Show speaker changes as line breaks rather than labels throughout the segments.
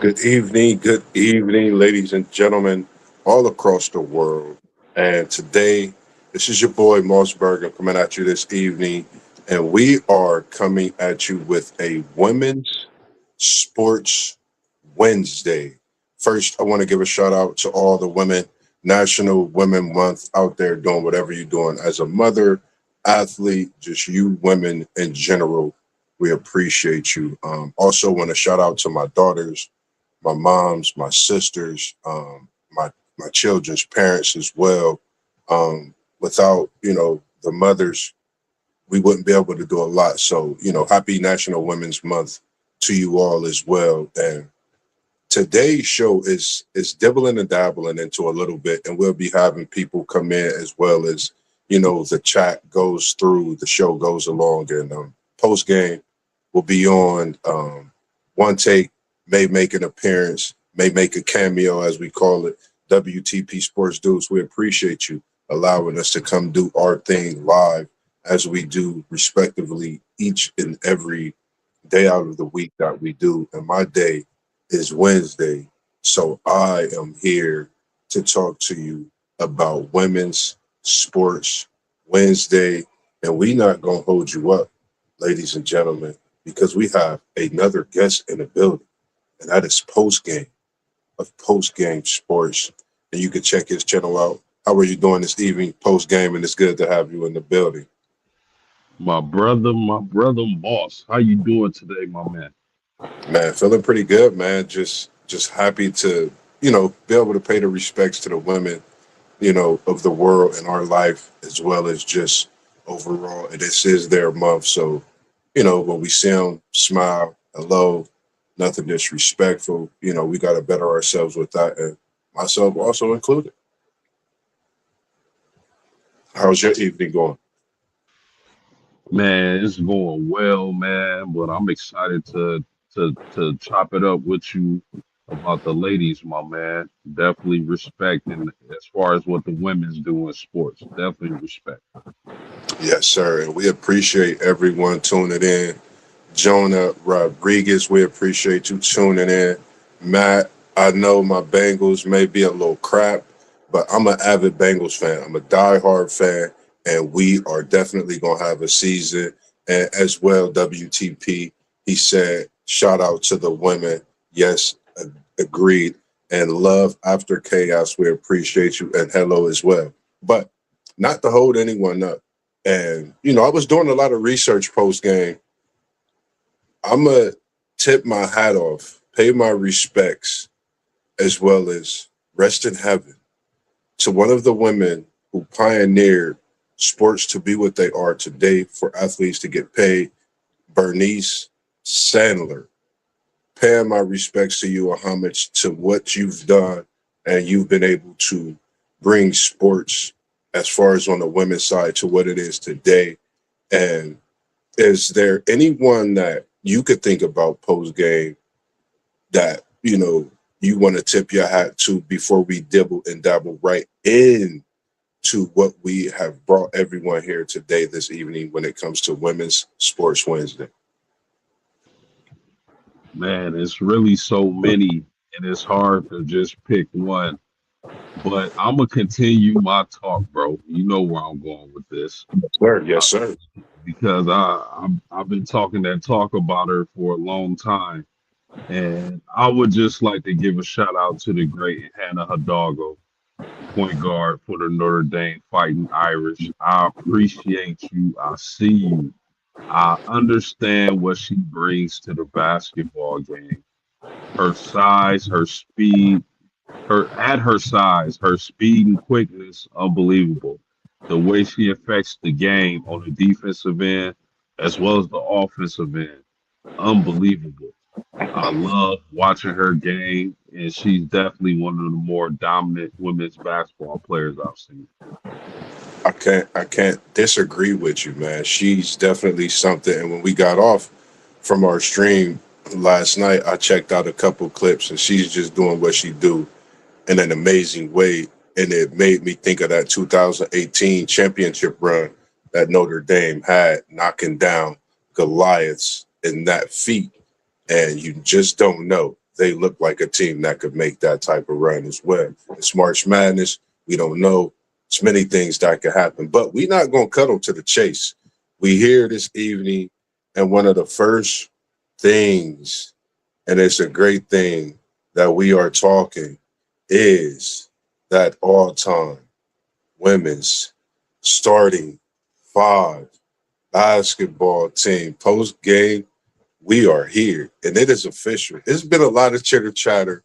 good evening, ladies and gentlemen, all across the world. And today, this is your boy MossBurgh coming at you this evening, and we are coming at you with a Women's Sports Wednesday. First, I want to give a shout out to all the women, National Women Month out there doing whatever you're doing as a mother, athlete, just you women in general. We appreciate you. Also, want to shout out to my daughters, my moms, my sisters, my children's parents as well. Without the mothers, we wouldn't be able to do a lot. So happy National Women's Month to you all as well. And today's show is dibbling and dabbling into a little bit, and we'll be having people come in as well as the chat goes through, the show goes along, and post game will be on. One take may make an appearance, may make a cameo as we call it. WTP Sports Dudes, we appreciate you allowing us to come do our thing live as we do respectively each and every day out of the week that we do. And my day is Wednesday. So I am here to talk to you about Women's Sports Wednesday. And we not going to hold you up, ladies and gentlemen, because we have another guest in the building, and that is Post Game of Post Game Sports. And you can check his channel out. How are you doing this evening, Post Game? And it's good to have you in the building.
My brother Moss. How you doing today, my man?
Man, feeling pretty good, man. Just happy to, be able to pay the respects to the women, of the world in our life, as well as just overall. And this is their month. So, when we see them, smile, hello, nothing disrespectful. We got to better ourselves with that. And myself also included. How's your evening going?
Man, it's going well, man. But I'm excited to chop it up with you about the ladies, my man. Definitely respect, and as far as what the women's do in sports, definitely respect.
Yes, sir. And we appreciate everyone tuning in. Jonah Rodriguez, we appreciate you tuning in. Matt, I know my Bengals may be a little crap, but I'm an avid Bengals fan. I'm a diehard fan, and we are definitely going to have a season. And as well, WTP, he said, shout out to the women. Yes, agreed. And love after chaos, we appreciate you. And hello as well. But not to hold anyone up. And, I was doing a lot of research post game. I'm going to tip my hat off, pay my respects, as well as rest in heaven to one of the women who pioneered sports to be what they are today for athletes to get paid, Bernice Sandler. Paying my respects to you, a homage to what you've done, and you've been able to bring sports as far as on the women's side to what it is today. And is there anyone that you could think about post game that you want to tip your hat to before we dibble and dabble right in to what we have brought everyone here today this evening when it comes to Women's Sports Wednesday?
Man, it's really so many, and it's hard to just pick one. But I'm gonna continue my talk, bro. You know where I'm going with this.
Yes, sir. Yes, sir.
Because I've been talking that talk about her for a long time, and I would just like to give a shout out to the great Hannah Hidalgo, point guard for the Notre Dame Fighting Irish. I appreciate you. I see you. I understand what she brings to the basketball game. Her size, her speed, her size, her speed and quickness, unbelievable. The way she affects the game on the defensive end as well as the offensive end, unbelievable. I love watching her game, and she's definitely one of the more dominant women's basketball players I've seen.
I can't disagree with you, man. She's definitely something. And when we got off from our stream last night, I checked out a couple clips, and she's just doing what she do in an amazing way. And it made me think of that 2018 championship run that Notre Dame had, knocking down Goliaths in that feat. And you just don't know. they look like a team that could make that type of run as well. It's March Madness. We don't know. It's many things that could happen, but we're not going to cut them to the chase. We here this evening, and one of the first things, and it's a great thing that we are talking, is that all-time women's starting five basketball team post game. We are here, and it is official. It's been a lot of chitter chatter,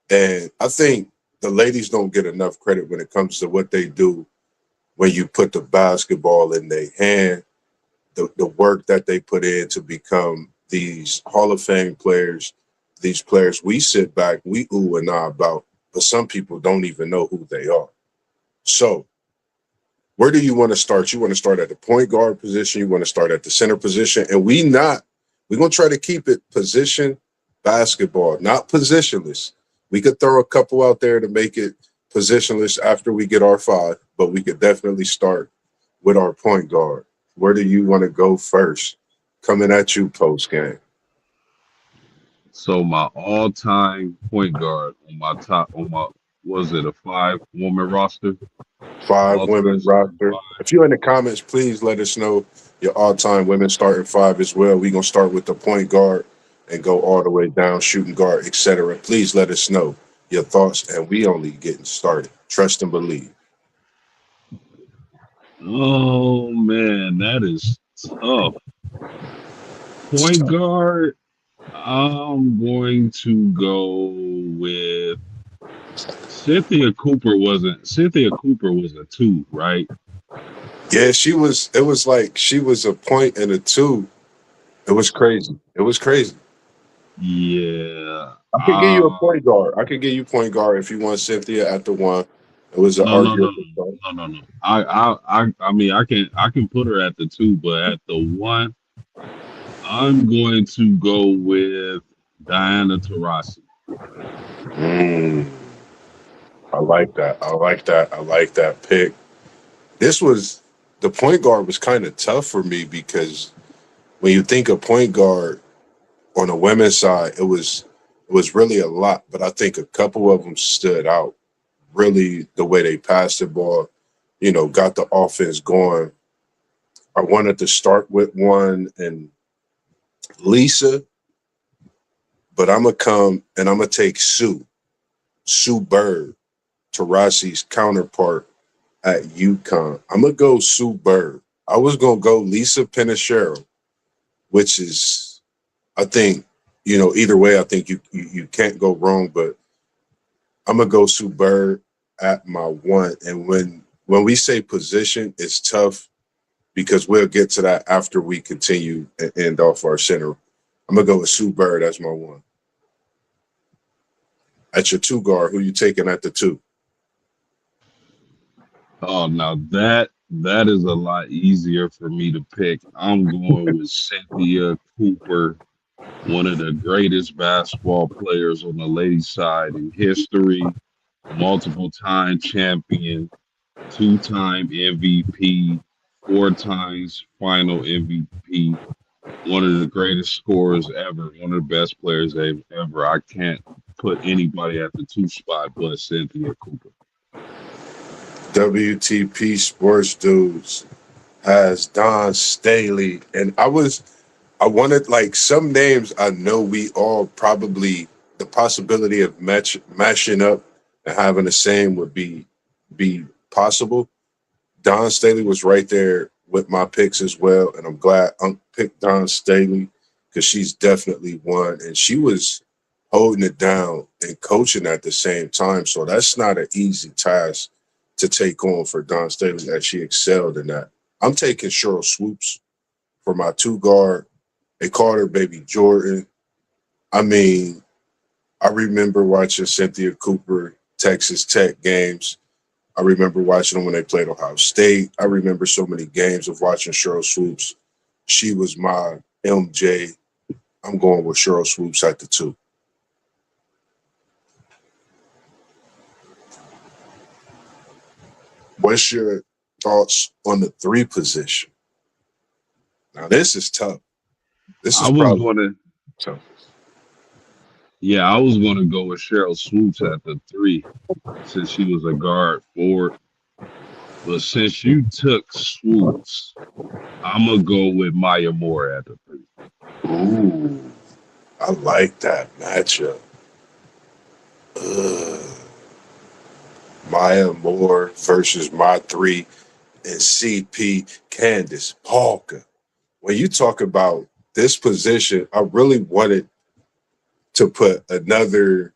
and I think the ladies don't get enough credit when it comes to what they do when you put the basketball in their hand, the work that they put in to become these Hall of Fame players, these players we sit back, we ooh and ah about, but some people don't even know who they are. So, where do you want to start? You want to start at the point guard position, you want to start at the center position, and we're going to try to keep it position basketball, not positionless. We could throw a couple out there to make it positionless after we get our five, but we could definitely start with our point guard. Where do you want to go first? Coming at you post game.
So my all-time point guard on my was it a 5-woman roster?
Five
All-time
women
starting
roster.
five.
If you're in the comments, please let us know your all-time women starting five as well. We're gonna start with the point guard and go all the way down, shooting guard, etc. Please let us know your thoughts, and we only getting started. Trust and believe.
Oh man, that is tough.
It's
Point
tough.
guard, I'm going to go with Cynthia Cooper was a two, right?
Yeah, she was. It was like she was a point and a two. It was crazy. It was crazy.
Yeah.
I could give you a point guard. I could give you point guard if you want Cynthia at the one. It was an
No, no, no,
arguable point.
no. I mean, I can put her at the two, but at the one, I'm going to go with Diana Taurasi.
Mm, I like that. I like that. I like that pick. This was the point guard was kind of tough for me because when you think of point guard on the women's side, it was really a lot, but I think a couple of them stood out. Really, the way they passed the ball, got the offense going. I wanted to start with one and Lisa, but I'm gonna come and I'm gonna take Sue Bird, Tarasi's counterpart at UConn. I'm gonna go Sue Bird. I was gonna go Lisa Pinachero, which is, I think, either way, I think you can't go wrong. But I'm gonna go Sue Bird at my one. And when we say position, it's tough because we'll get to that after we continue and end off our center. I'm gonna go with Sue Bird as my one. At your two guard, who you taking at the two?
Oh, now that is a lot easier for me to pick. I'm going with Cynthia Cooper, one of the greatest basketball players on the ladies' side in history, multiple time champion, two-time MVP, four times final MVP, one of the greatest scorers ever, one of the best players ever. I can't put anybody at the two spot but Cynthia Cooper.
WTP Sports Dudes has Don Staley, and I wanted like some names I know we all probably the possibility of mashing up and having the same would be possible. Don Staley was right there with my picks as well, and I'm glad Unc picked Don Staley because she's definitely one, and she was holding it down and coaching at the same time. So that's not an easy task to take on for Don Staley, that she excelled in that. I'm taking Cheryl Swoops for my two guard. They called her Baby Jordan. I mean, I remember watching Cynthia Cooper Texas Tech games. I remember watching them when they played Ohio State. I remember so many games of watching Cheryl Swoops. She was my MJ. I'm going with Cheryl Swoops at the two. What's your thoughts on the three position? Now, this is tough. This
I
is
was
probably
going to
tough.
Yeah, I was gonna go with Cheryl Swoops at the three since she was a guard forward. But since you took Swoops, I'm gonna go with Maya Moore at the three.
Ooh, I like that matchup. Ugh. Maya Moore versus my three and CP Candace Parker. When you talk about this position, I really wanted to put another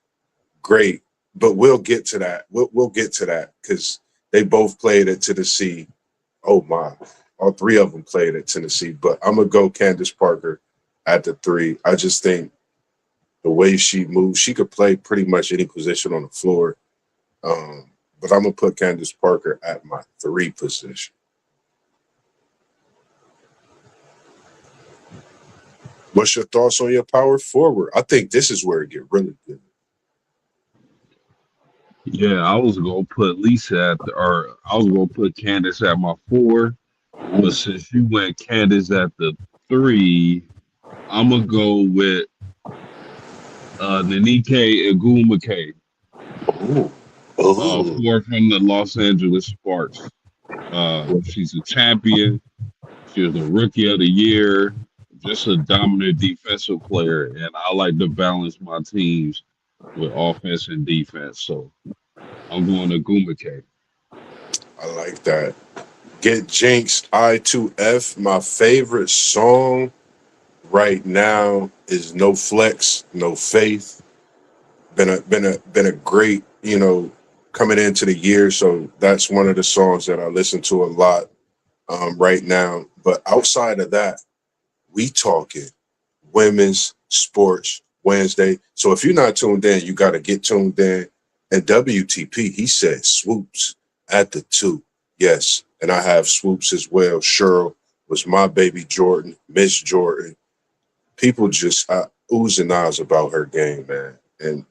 great, but we'll get to that. We'll get to that because they both played at Tennessee. Oh my, all three of them played at Tennessee. But I'm gonna go Candace Parker at the three. I just think the way she moves, she could play pretty much any position on the floor. Um, but I'm gonna put Candace Parker at my three position. What's your thoughts on your power forward? I think this is where it get really good.
Yeah, I was gonna put Lisa at the, or I was gonna put Candace at my four. But
Ooh,
since you went Candace at the three, I'm gonna go with Nanike Agumake,
ooh, ooh.
four from the Los Angeles Sparks. She's a champion. She was the rookie of the year. Just a dominant defensive player, and I like to balance my teams with offense and defense. So I'm going to Gumake.
I like that. Get Jinx I2F. My favorite song right now is No Flex, No Faith. Been a great, coming into the year. So that's one of the songs that I listen to a lot right now. But outside of that, we talking women's sports Wednesday. So if you're not tuned in, you got to get tuned in. And WTP, he said swoops at the two. Yes. And I have swoops as well. Cheryl was my baby Jordan, Miss Jordan. People just oohs and ahs about her game, man. And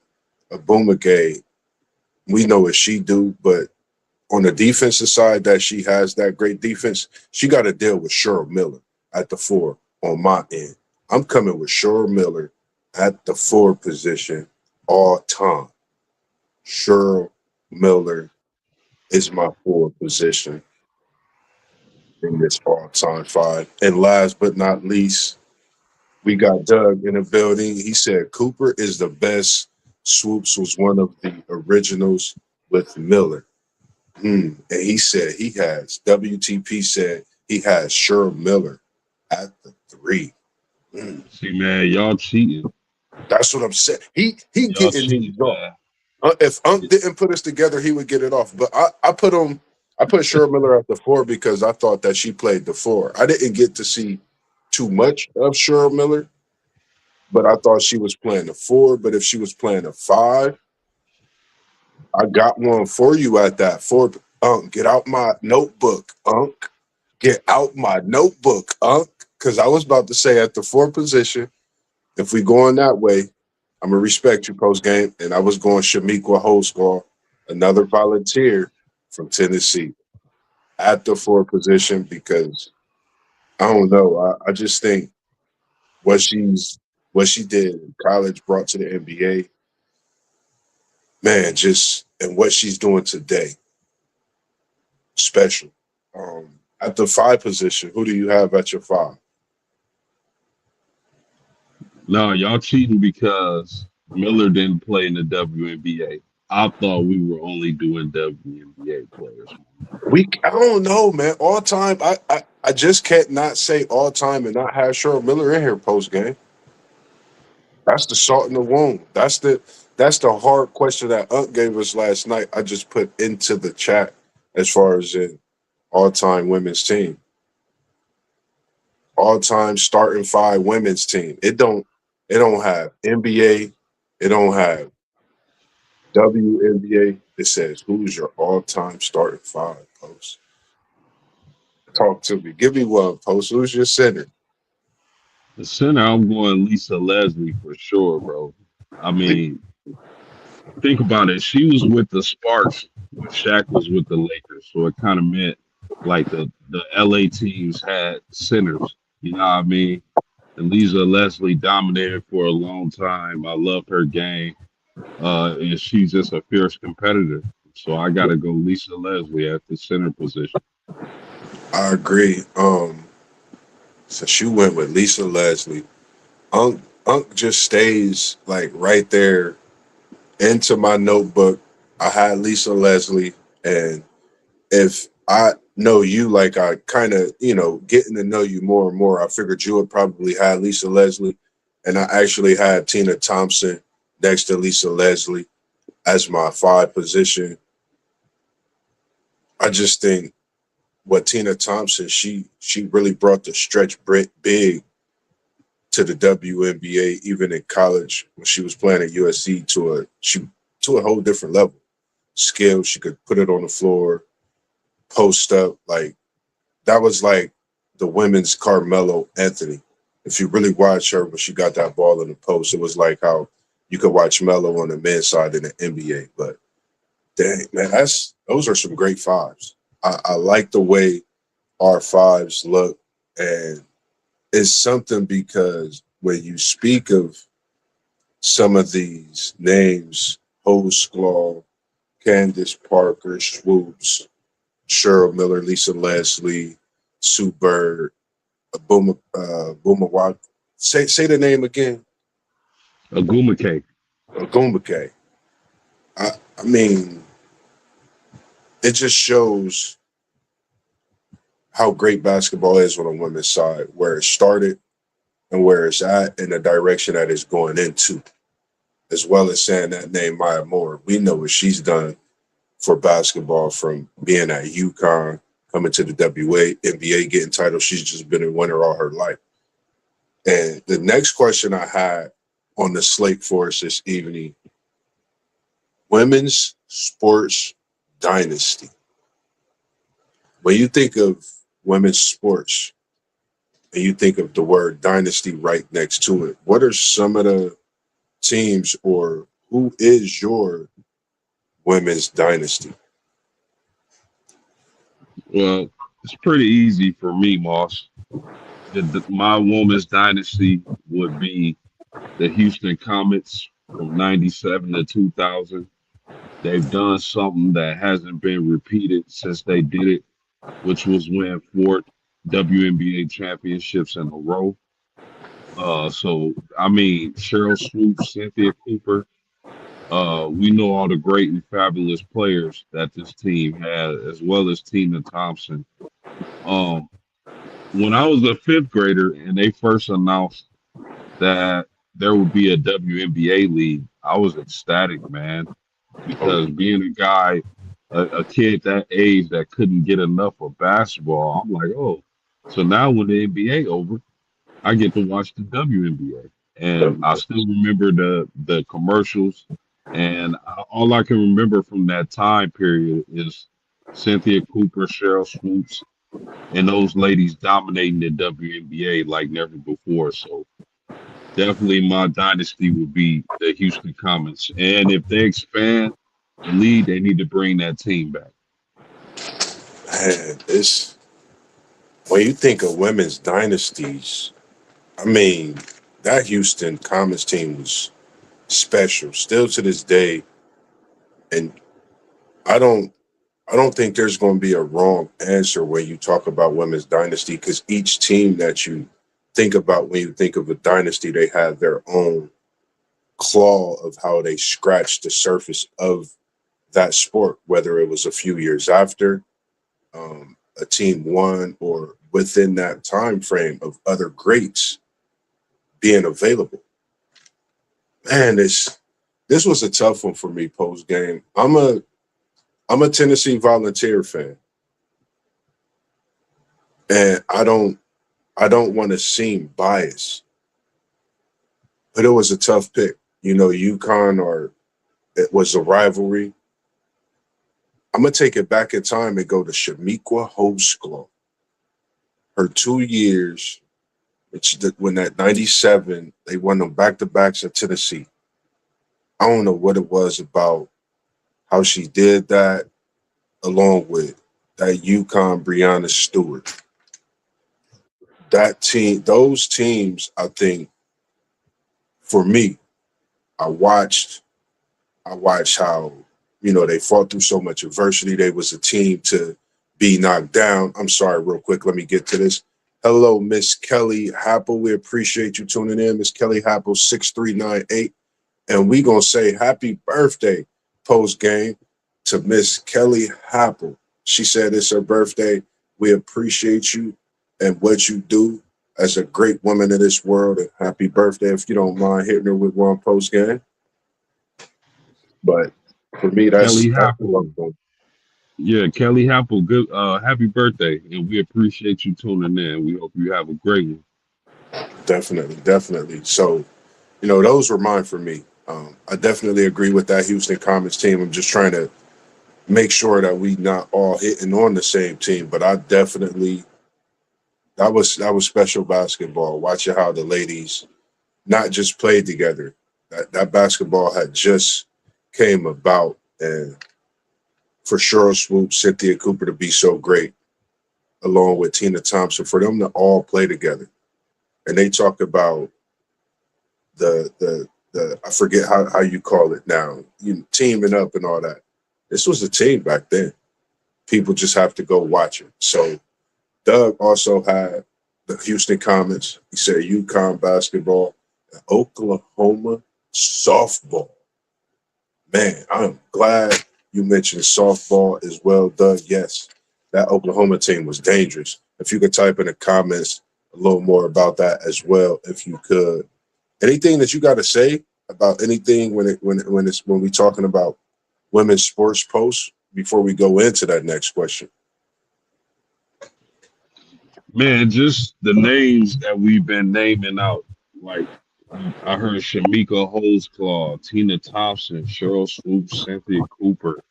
Abuma Gay, we know what she do, but on the defensive side that she has that great defense, she got to deal with Cheryl Miller at the four on my end. I'm coming with Cheryl Miller at the four position all time. Cheryl Miller is my four position in this all time five. And last but not least, we got Doug in the building. He said Cooper is the best. Swoops was one of the originals with Miller. And he said he has, WTP said he has Cheryl Miller at the three. Mm.
See, man, y'all cheating.
That's what I'm saying. He
Y'all
getting
cheating,
these off.
man.
If Unc didn't put us together, he would get it off. But I put Cheryl Miller at the four because I thought that she played the four. I didn't get to see too much of Cheryl Miller, but I thought she was playing the four. But if she was playing the five, I got one for you at that four. Unc, get out my notebook, Unc. Get out my notebook, Unc. Because I was about to say at the four position, if we going that way, I'm gonna respect you post game. And I was going Shamiqua Holsclaw, another volunteer from Tennessee, at the four position because I don't know. I just think what what she did in college brought to the NBA, man, just and what she's doing today, special. At the five position, who do you have at your five?
No, y'all cheating because Miller didn't play in the WNBA. I thought we were only doing WNBA players.
I don't know, man. All time, I just can't not say all time and not have Cheryl Miller in here post game. That's the salt in the wound. That's the hard question that Unc gave us last night. I just put into the chat as far as in all time women's team, all time starting five women's team. It don't have NBA. It don't have WNBA. It says who's your all time starting five post. Talk to me. Give me one post. Who's your center?
The center, I'm going Lisa Leslie for sure, bro. I mean, think about it. She was with the Sparks when Shaq was with the Lakers, so it kind of meant like the LA teams had centers. You know what I mean? And Lisa Leslie dominated for a long time. I love her game. And she's just a fierce competitor. So I got to go Lisa Leslie at the center position.
I agree. Since you went with Lisa Leslie, Unc just stays like right there into my notebook. I had Lisa Leslie, and if I know you, like I kind of, getting to know you more and more, I figured you would probably have Lisa Leslie, and I actually had Tina Thompson next to Lisa Leslie as my five position. I just think what Tina Thompson, she really brought the stretch big to the WNBA, even in college when she was playing at USC to a whole different level. Skill, she could put it on the floor, post up, like that was like the women's Carmelo Anthony. If you really watch her when she got that ball in the post, it was like how you could watch Melo on the men's side in the NBA. But dang, man, those are some great fives. I like the way our fives look, and it's something because when you speak of some of these names, Hosklaw, Candace Parker, Swoops, Cheryl Miller, Lisa Leslie, Sue Bird, Boomer Watt. Say the name again.
Aguma K.
Gumbake. I mean, it just shows how great basketball is on the women's side, where it started and where it's at, and the direction that it's going into, as well as saying that name Maya Moore. We know what she's done for basketball from being at UConn, coming to the NBA, getting titles. She's just been a winner all her life. And the next question I had on the slate for us this evening: women's sports dynasty. When you think of women's sports and you think of the word dynasty right next to it, what are some of the teams, or who is your women's dynasty?
Well, it's pretty easy for me, Moss. My woman's dynasty would be the Houston Comets from 97 to 2000. They've done something that hasn't been repeated since they did it, which was win four WNBA championships in a row. So I mean, Cheryl Swoops, Cynthia Cooper. We know all the great and fabulous players that this team had, as well as Tina Thompson. Um, when I was a fifth grader and they first announced that there would be a WNBA league, I was ecstatic, man,
Oh,
because being a guy, a kid that age that couldn't get enough of basketball, I'm like, oh, so now when the NBA over, I get to watch the WNBA, and I still remember the commercials, and all I can remember from that time period is Cynthia Cooper, Cheryl Swoops, and those ladies dominating the WNBA like never before. So definitely my dynasty would be the Houston Comets, and if they expand the league, they need to bring that team back.
man, it's when you think of women's dynasties, I mean, that Houston Comets team was special, still to this day, and I don't I don't think there's going to be a wrong answer when you talk about women's dynasty, because each team that you think about when you think of a dynasty, they have their own claw of how they scratched the surface of that sport, whether it was a few years after a team won or within that time frame of other greats being available. Man, this was a tough one for me post game. I'm a Tennessee Volunteer fan, and I don't want to seem biased, but it was a tough pick. UConn, or it was a rivalry. I'm gonna take it back in time and go to Shamiqua Holdsclaw. Her 2 years, when that '97 they won them back to backs at Tennessee. I don't know what it was about how she did that, along with that UConn Breonna Stewart. that team, those teams, I think for me, I watched I watched how, they fought through so much adversity. They was a team to be knocked down. I'm sorry, real quick. Let me get to this. Hello, Miss Kelly Happel. We appreciate you tuning in. Miss Kelly Happel, 6398. And we going to say happy birthday post game to Miss Kelly Happel. She said it's her birthday. We appreciate you and what you do as a great woman in this world. And happy birthday, if you don't mind hitting her with one post game. But for me,
Kelly
that's what I'm
Happel.
doing.
Yeah, Kelly Happel, good happy birthday. And we appreciate you tuning in. We hope you have a great one.
Definitely, definitely. So, those were mine for me. I definitely agree with that Houston Comets team. I'm just trying to make sure that we not all hitting on the same team. But I definitely that was special basketball. Watching how the ladies not just played together. That basketball had just came about, and for Cheryl Swoop, Cynthia Cooper to be so great, along with Tina Thompson, for them to all play together. And they talk about the I forget how you call it now, teaming up and all that. This was a team back then. People just have to go watch it. So Doug also had the Houston Comets. He said UConn basketball, and Oklahoma softball. Man, I'm glad you mentioned softball as well, Doug. Yes, that Oklahoma team was dangerous. If you could type in the comments a little more about that as well, if you could. Anything that you got to say about anything when we talking about women's sports posts before we go into that next question?
Man, just the names that we've been naming out. Like I heard Shamika Holdsclaw, Tina Thompson, Cheryl Swoop, Cynthia Cooper.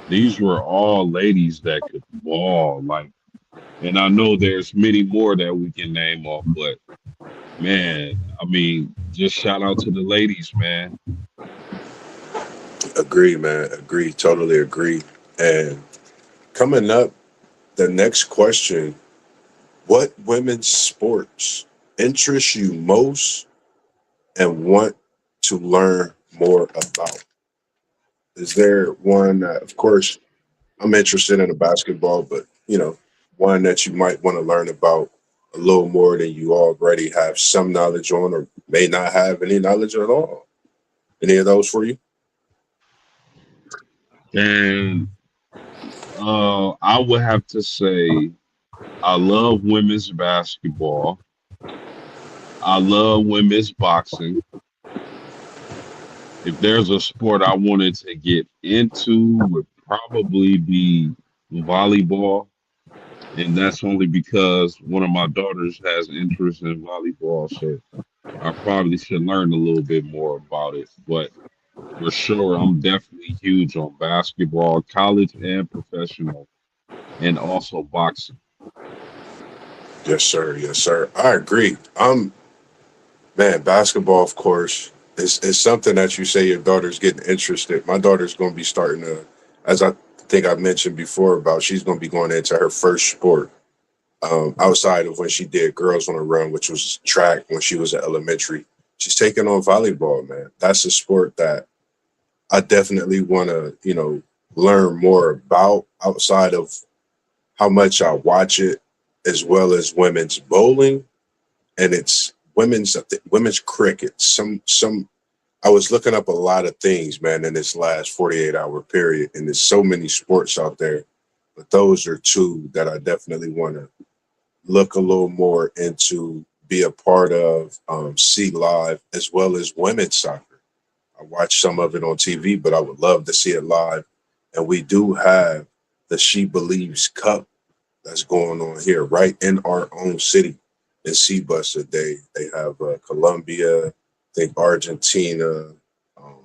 These were all ladies that could ball. Like, and I know there's many more that we can name off, but man, I mean, just shout out to the ladies, man.
Agree, man. Agree. Totally agree. And coming up, the next question: what women's sports interest you most and want to learn more about? Is there one that, of course, I'm interested in a basketball, but one that you might want to learn about a little more than you already have some knowledge on, or may not have any knowledge at all? Any of those for you?
And I would have to say I love women's basketball. I love women's boxing. If there's a sport I wanted to get into, would probably be volleyball, and that's only because one of my daughters has interest in volleyball, so I probably should learn a little bit more about it. But for sure, I'm definitely huge on basketball, college and professional, and also boxing.
Yes, sir. Yes, sir. I agree. Man, basketball, of course, is something that you say your daughter's getting interested. My daughter's going to be starting to, as I think I mentioned before, about she's going to be going into her first sport, outside of when she did Girls on a Run, which was track when she was in elementary. She's taking on volleyball, man. That's a sport that I definitely want to, learn more about outside of how much I watch it, as well as women's bowling, and it's women's cricket. Some I was looking up a lot of things, man, in this last 48-hour period, and there's so many sports out there, but those are two that I definitely want to look a little more into, be a part of, see live, as well as women's soccer. I watch some of it on TV, but I would love to see it live. And we do have the She Believes Cup that's going on here right in our own city in Cbus today. They have Colombia, I think Argentina, um,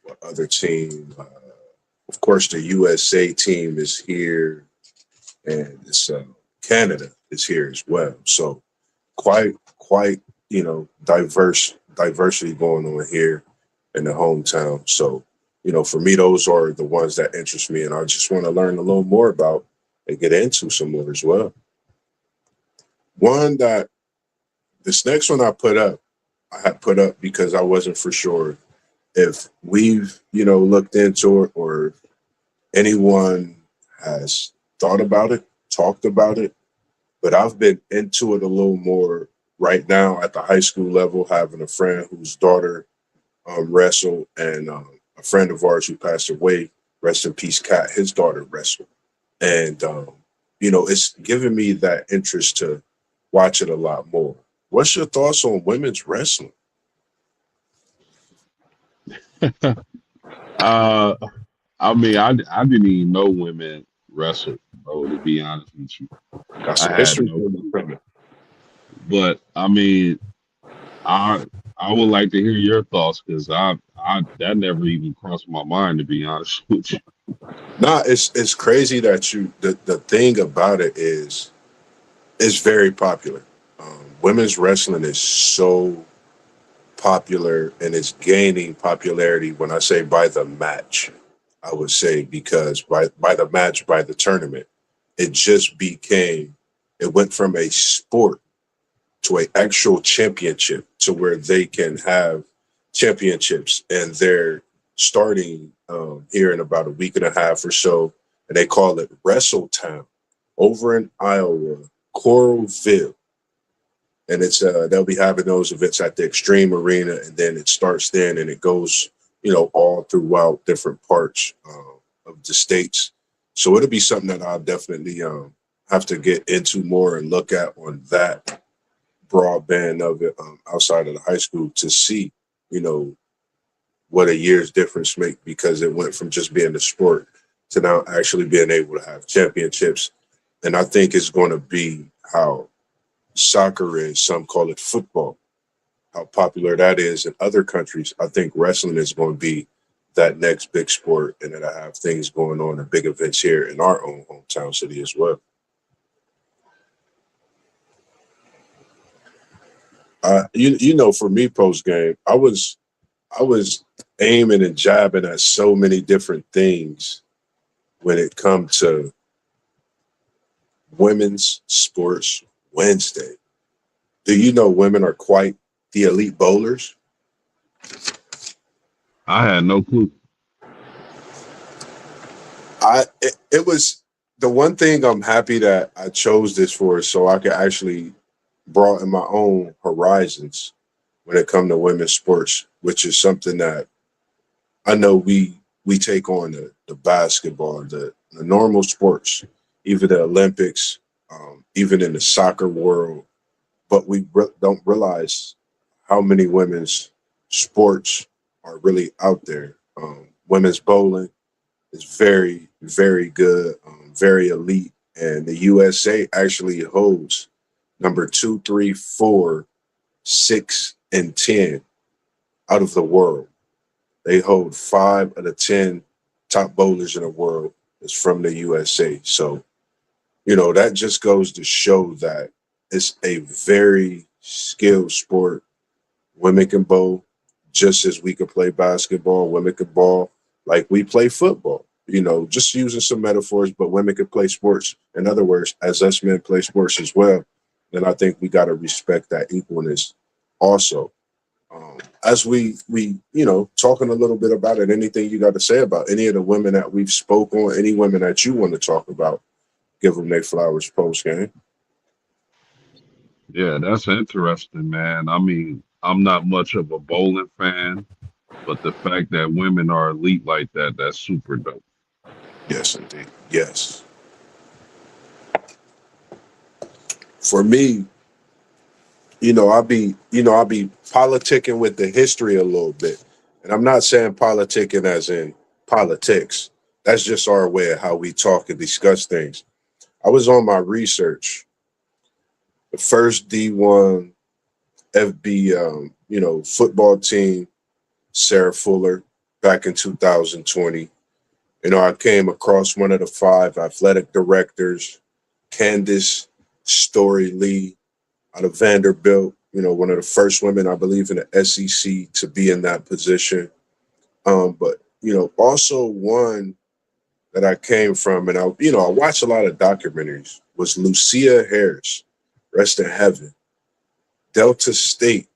what other team? Of course, the USA team is here, and it's Canada is here as well. So quite diversity going on here in the hometown. So for me, those are the ones that interest me, and I just want to learn a little more about and get into some more as well. One that this next one I had put up because I wasn't for sure if we've, looked into it or anyone has thought about it, talked about it, but I've been into it a little more right now at the high school level, having a friend whose daughter wrestled, and a friend of ours who passed away, rest in peace, Cat, his daughter wrestled. And, it's given me that interest to watch it a lot more. What's your thoughts on women's wrestling?
uh, I mean, I didn't even know women wrestled, bro. To be honest with you,
Got
I
some
had
history
no
for
clue.
you.
But I mean, I I would like to hear your thoughts because I that never even crossed my mind to be honest with you.
Nah, it's crazy that the thing about it is it's very popular. Women's wrestling is so popular and it's gaining popularity when I say by the match. I would say because by the match, by the tournament, it just became it went from a sport to a actual championship to where they can have championships, and they're starting here in about a week and a half or so, and they call it Wrestle Town over in Iowa, Coralville, and it's they'll be having those events at the Extreme Arena, and then it starts then, and it goes all throughout different parts of the states. So it'll be something that I'll definitely have to get into more and look at on that broadband of it outside of the high school to see, you know, what a year's difference make because it went from just being a sport to now actually being able to have championships. And I think it's going to be how soccer is. Some call it football. How popular that is in other countries. I think wrestling is going to be that next big sport, and then I have things going on and big events here in our own hometown city as well. For me, post game, I was aiming and jabbing at so many different things when it comes to women's sports Wednesday. Do you know women are quite the elite bowlers?
I had no clue.
It was the one thing I'm happy that I chose this for, so I could actually broaden my own horizons when it comes to women's sports, which is something that I know we take on the basketball, the normal sports, even the Olympics, even in the soccer world, but don't realize how many women's sports are really out there. Women's bowling is very, very good, very elite, and the USA actually holds number two, three, four, 6, and 10 out of the world. They hold 5 of the 10 top bowlers in the world is from the USA. So, that just goes to show that it's a very skilled sport. Women can bowl just as we can play basketball. Women can ball like we play football. Just using some metaphors, but women can play sports. In other words, as us men play sports as well, then I think we got to respect that equalness also. As we talking a little bit about it, anything you got to say about any of the women that we've spoke on, any women that you want to talk about, give them their flowers post game.
Yeah, that's interesting, man. I mean, I'm not much of a bowling fan, but the fact that women are elite like that, that's super dope.
Yes, indeed. Yes. For me, I'll be politicking with the history a little bit. And I'm not saying politicking as in politics. That's just our way of how we talk and discuss things. I was on my research. The first D1 FB football team, Sarah Fuller, back in 2020. I came across one of the five athletic directors, Candace Story Lee out of Vanderbilt, one of the first women, I believe, in the SEC to be in that position. But, also one that I came from, and I watched a lot of documentaries, was Lucia Harris, rest in heaven. Delta State,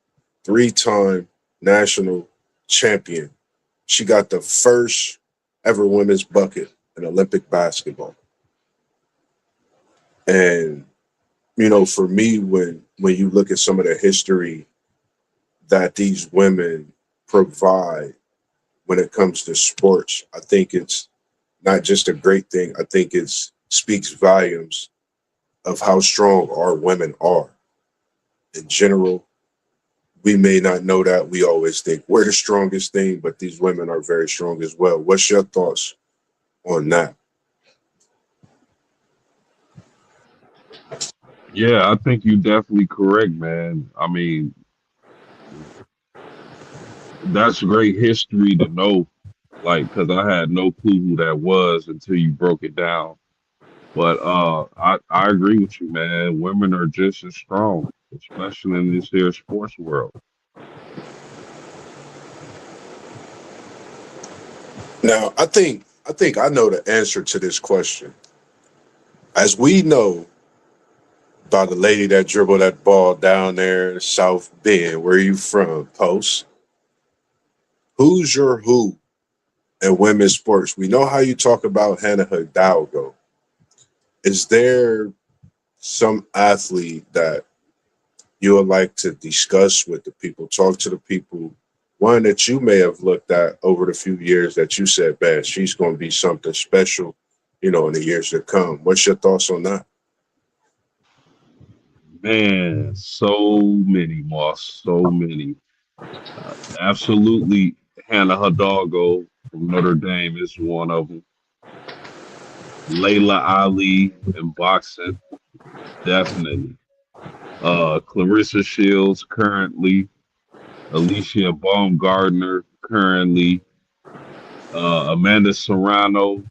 three-time national champion. She got the first ever women's bucket in Olympic basketball. And for me, when you look at some of the history that these women provide when it comes to sports, I think it's not just a great thing. I think it speaks volumes of how strong our women are. In general, we may not know that. We always think we're the strongest thing, but these women are very strong as well. What's your thoughts on that?
Yeah, I think you're definitely correct, man. I mean, that's great history to know, like, because I had no clue who that was until you broke it down. But I agree with you, man. Women are just as strong, especially in this here sports world.
Now, I think I know the answer to this question. As we know by the lady that dribbled that ball down there in South Bend, where you from, Post? Who's your who in women's sports? We know how you talk about Hannah Hidalgo. Is there some athlete that you would like to discuss with the people, talk to the people, one that you may have looked at over the few years that you said, man, she's going to be something special, in the years to come? What's your thoughts on that?
Man, so many, Moss, so many. Absolutely, Hannah Hidalgo from Notre Dame is one of them. Layla Ali in boxing, definitely. Clarissa Shields currently, Alicia Baumgardner currently, Amanda Serrano,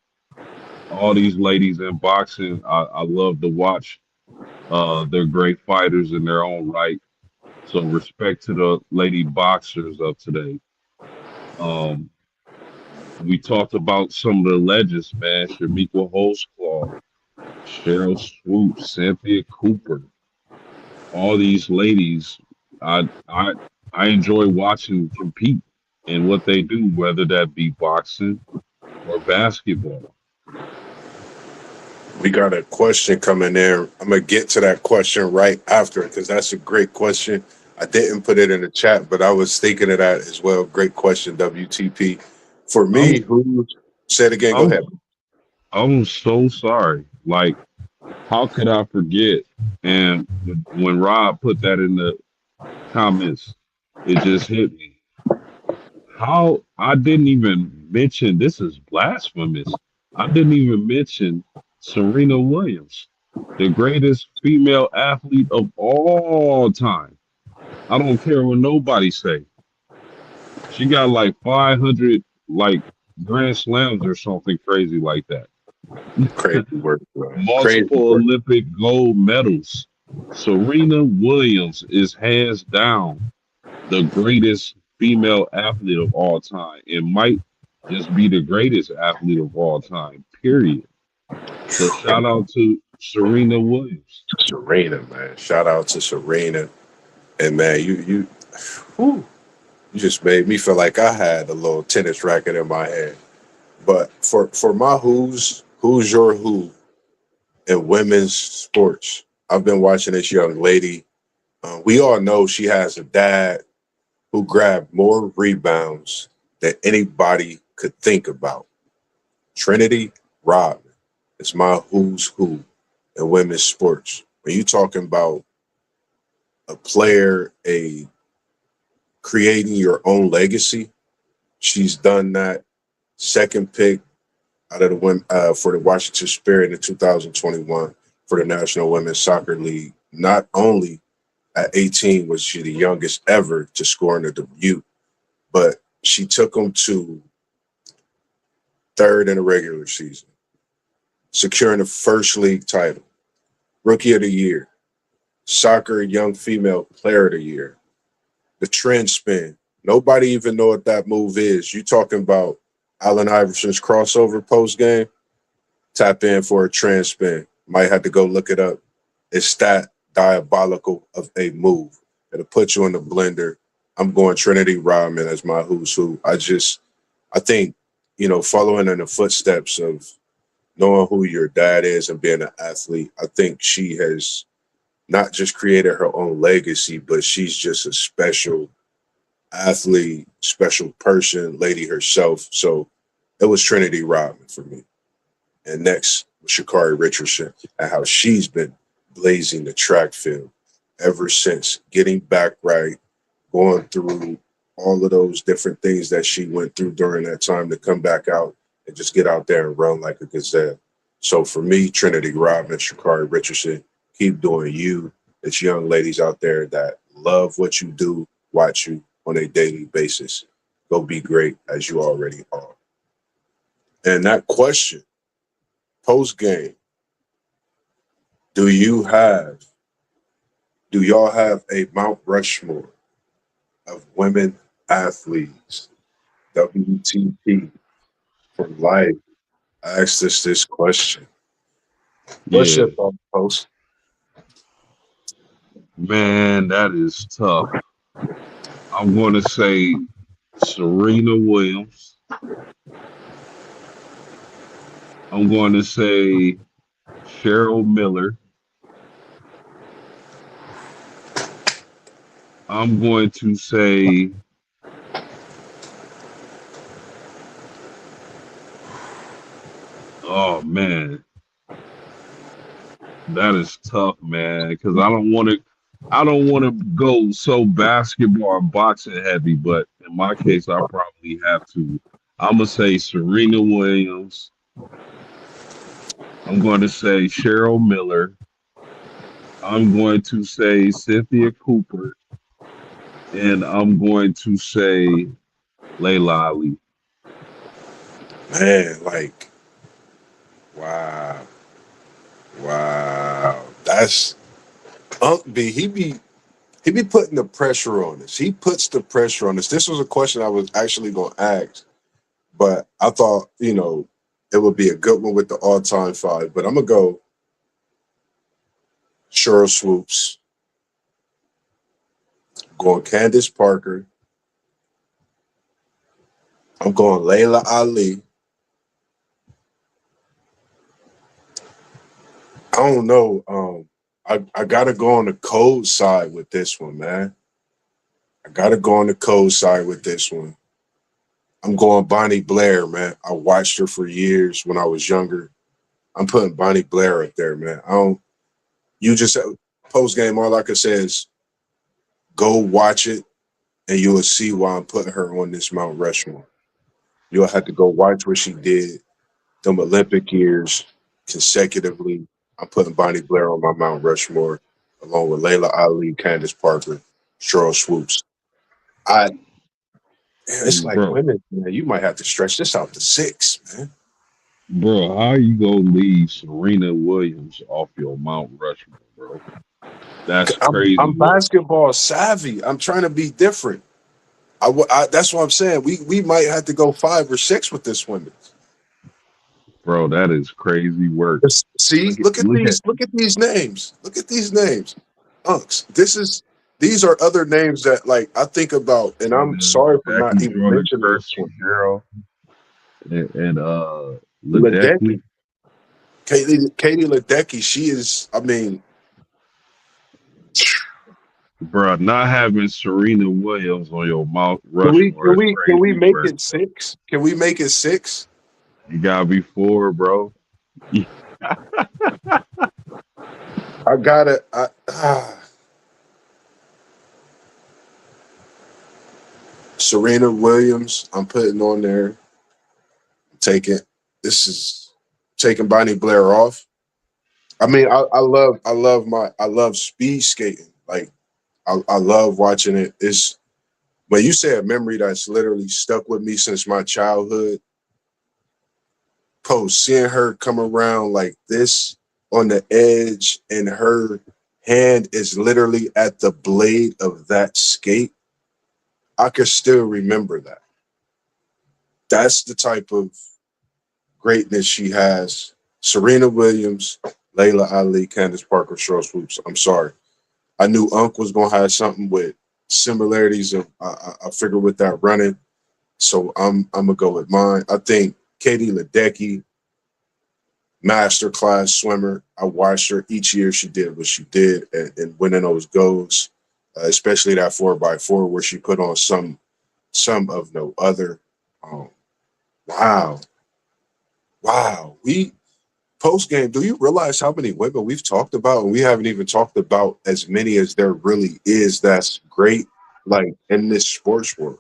all these ladies in boxing. I love to watch. They're great fighters in their own right. So respect to the lady boxers of today. Um, we talked about some of the legends, man. Shamika Holtzclaw, Cheryl Swoop, Cynthia Cooper, all these ladies. I I I enjoy watching them compete in what they do, whether that be boxing or basketball.
We got a question coming in. I'm going to get to that question right after because that's a great question. I didn't put it in the chat, but I was thinking of that as well. Great question, WTP. For
I'm
me, who said again, go
I'm
ahead.
I'm so sorry. Like, how could I forget? And when Rob put that in the comments, it just hit me. How I didn't even mention this is blasphemous. I didn't even mention Serena Williams, the greatest female athlete of all time. I don't care what nobody say. She got like 500 like grand slams or something crazy like that.
Crazy work, bro. Crazy
Multiple
work.
Olympic gold medals. Serena Williams is hands down the greatest female athlete of all time. It might just be the greatest athlete of all time, period. So shout out to Serena Williams.
Serena, man. Shout out to Serena. And man, whew, you just made me feel like I had a little tennis racket in my hand. But for my who's your who in women's sports? I've been watching this young lady. We all know she has a dad who grabbed more rebounds than anybody could think about. Trinity Rodman is my who's who in women's sports. When you talking about a player, a creating your own legacy, she's done that. Second pick out of the women for the Washington Spirit in 2021 for the National Women's Soccer League. Not only at 18 was she the youngest ever to score in a debut, but she took them to third in the regular season, securing the first league title, Rookie of the Year, Soccer Young Female Player of the Year, the trend spin. Nobody even know what that move is. You talking about Allen Iverson's crossover post game? Tap in for a trend spin. Might have to go look it up. It's diabolical of a move. It'll put you in the blender. I'm going Trinity Rodman as my who's who. I think, following in the footsteps of knowing who your dad is and being an athlete, I think she has not just created her own legacy, but she's just a special athlete, special person, lady herself. So it was Trinity Rodman for me. And next was Sha'Carri Richardson and how she's been blazing the track field ever since getting back right, going through all of those different things that she went through during that time to come back out and just get out there and run like a gazelle. So for me, Trinity Rodman, Sha'Carri Richardson, keep doing you. It's young ladies out there that love what you do, watch you on a daily basis. Go be great as you already are. And that question, post game, do y'all have a Mount Rushmore of women athletes, WTP for life? I asked us this question. What's
Yeah,
your thought, post?
man, that is tough. I'm going to say Serena Williams. I'm going to say Cheryl Miller. I'm going to say, oh man, that is tough, man. Because I don't want to go so basketball or boxing heavy, but in my case, I probably have to. I'm gonna say Serena Williams. I'm going to say Cheryl Miller. I'm going to say Cynthia Cooper, and I'm going to say Layla Ali.
Man, like, wow. Wow. That's Unc B. He be putting the pressure on us. He puts the pressure on us. This was a question I was actually gonna ask, but I thought, it would be a good one with the all-time five. But I'm gonna go Cheryl Swoops, going Candace Parker, I'm going Layla Ali. I don't know. I gotta go on the cold side with this one, man. I gotta go on the cold side with this one. I'm going Bonnie Blair, man. I watched her for years when I was younger. I'm putting Bonnie Blair up there, man. I don't. You just post game. All I can say is go watch it, and you will see why I'm putting her on this Mount Rushmore. You'll have to go watch what she did them Olympic years consecutively. I'm putting Bonnie Blair on my Mount Rushmore, along with Layla Ali, Candace Parker, Cheryl Swoops. I It's like
Bro,
women, man. You might have to stretch this out to six, man.
bro, how you gonna leave Serena Williams off your Mount Rushmore, bro? That's
I'm
crazy work,
basketball savvy. I'm trying to be different. That's what I'm saying. We might have to go 5 or 6 with this women.
bro. That is crazy work.
See,
Look at
look at these names. Look at these names. Unks. These are other names that like I think about, and I'm
Serena,
sorry for not
Jackie
even
Jordan,
mentioning this
Kirstie
one.
Gerald, and Ledecky.
Ledecky. Katie Ledecky, she is, I mean,
Bro, not having Serena Williams on your Mount
can we
Rushmore
can
is
we can we
crazy
make
work.
it 6? Can we make it 6?
You gotta be 4, bro.
I gotta Serena Williams, I'm putting on there. Taking this is taking Bonnie Blair off. I mean, I love speed skating. Like I love watching it. It's when you say a memory that's literally stuck with me since my childhood. Post seeing her come around like this on the edge, and her hand is literally at the blade of that skate. I can still remember that. That's the type of greatness she has. Serena Williams, Layla Ali, Candace Parker, Cheryl Swoops. I'm sorry. I knew Unc was gonna have something with similarities of I figured with that running. So I'm gonna go with mine. I think Katie Ledecky, masterclass swimmer. I watched her each year. She did what she did and winning those goals, especially that 4x4 where she put on some of no other. Um, wow, wow. We post game. Do you realize how many women we've talked about, and we haven't even talked about as many as there really is? That's great, like in this sports world.